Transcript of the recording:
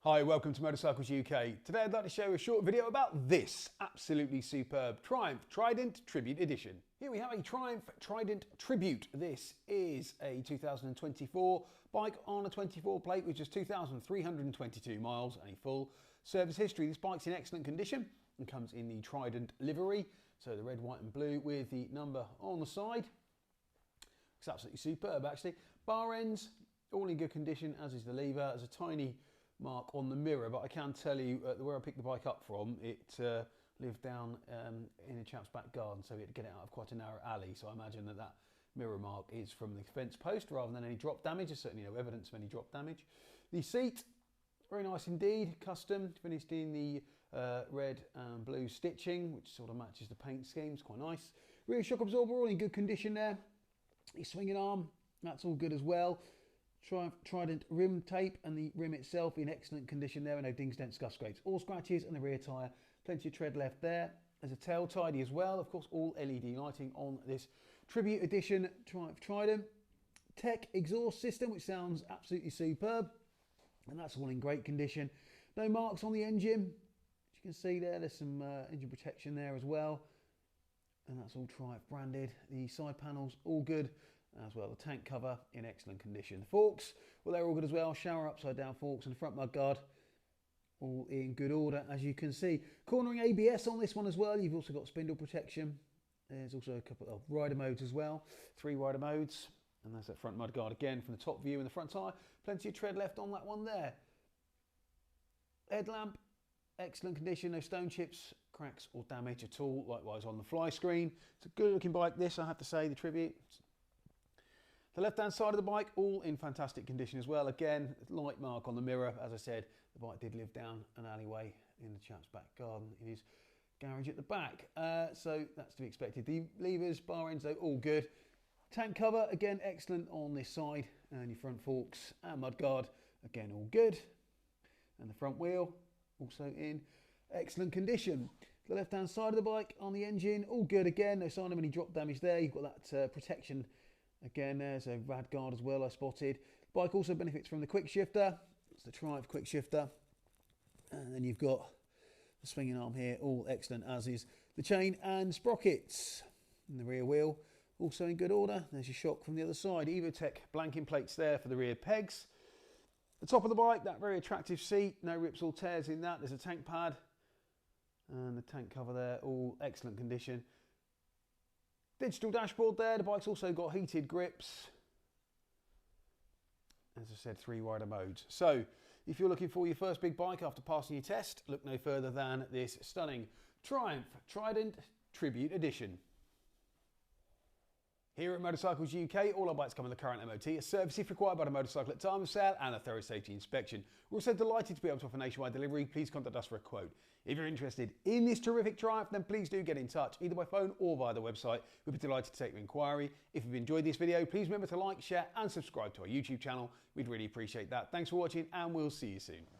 Hi, welcome to Motorcycles UK. Today I'd like to show you a short video about this absolutely superb Triumph Trident Tribute Edition. Here we have a Triumph Trident Tribute. This is a 2024 bike on a 24 plate with just 2,322 miles and a full service history. This bike's in excellent condition and comes in the Trident livery, so the red, white and blue with the number on the side. It's absolutely superb actually. Bar ends, all in good condition, as is the lever. There's a tiny mark on the mirror, but I can tell you where I picked the bike up from, it lived down in a chap's back garden, so we had to get it out of quite a narrow alley, so I imagine that mirror mark is from the fence post rather than any drop damage. There's certainly no evidence of any drop damage. The seat, very nice indeed, custom, finished in the red and blue stitching, which sort of matches the paint scheme. It's quite nice. Rear shock absorber, all in good condition there. The swinging arm, that's all good as well. Trident rim tape and the rim itself in excellent condition there, and no dings, dents, scuff, scrapes or scratches, and the rear tyre, plenty of tread left there. There's a tail tidy as well, of course all LED lighting on this Tribute Edition Triumph Trident. Tech exhaust system, which sounds absolutely superb, and that's all in great condition. No marks on the engine, as you can see there's some engine protection there as well, and that's all Triumph branded. The side panels all good as well. The tank cover in excellent condition. The forks, well, they're all good as well. Shower upside down forks, and the front mudguard all in good order, as you can see. Cornering ABS on this one as well. You've also got spindle protection. There's also a couple of rider modes as well, 3 rider modes, and there's that front mudguard again from the top view in the front tyre. Plenty of tread left on that one there. Headlamp, excellent condition, no stone chips, cracks or damage at all. Likewise on the fly screen. It's a good looking bike this, I have to say, the Tribute. The left-hand side of the bike, all in fantastic condition as well. Again, light mark on the mirror. As I said, the bike did live down an alleyway in the chap's back garden in his garage at the back. So that's to be expected. The levers, bar ends, though, all good. Tank cover, again, excellent on this side. And your front forks and mudguard, again, all good. And the front wheel, also in excellent condition. The left-hand side of the bike on the engine, all good again. No sign of any drop damage there. You've got that protection. Again, there's a rad guard as well I spotted. The bike also benefits from the quick shifter. It's the Triumph quick shifter. And then you've got the swinging arm here, all excellent, as is the chain and sprockets. And the rear wheel, also in good order. There's your shock from the other side. Evotech blanking plates there for the rear pegs. The top of the bike, that very attractive seat. No rips or tears in that. There's a tank pad. And the tank cover there, all excellent condition. Digital dashboard there. The bike's also got heated grips. As I said, 3 rider modes. So if you're looking for your first big bike after passing your test, look no further than this stunning Triumph Trident Tribute Edition. Here at Motorcycles UK, all our bikes come with a current MOT, a service if required by the motorcycle at time of sale, and a thorough safety inspection. We're also delighted to be able to offer nationwide delivery. Please contact us for a quote. If you're interested in this terrific Triumph, then please do get in touch, either by phone or via the website. We'd be delighted to take your inquiry. If you've enjoyed this video, please remember to like, share and subscribe to our YouTube channel. We'd really appreciate that. Thanks for watching, and we'll see you soon.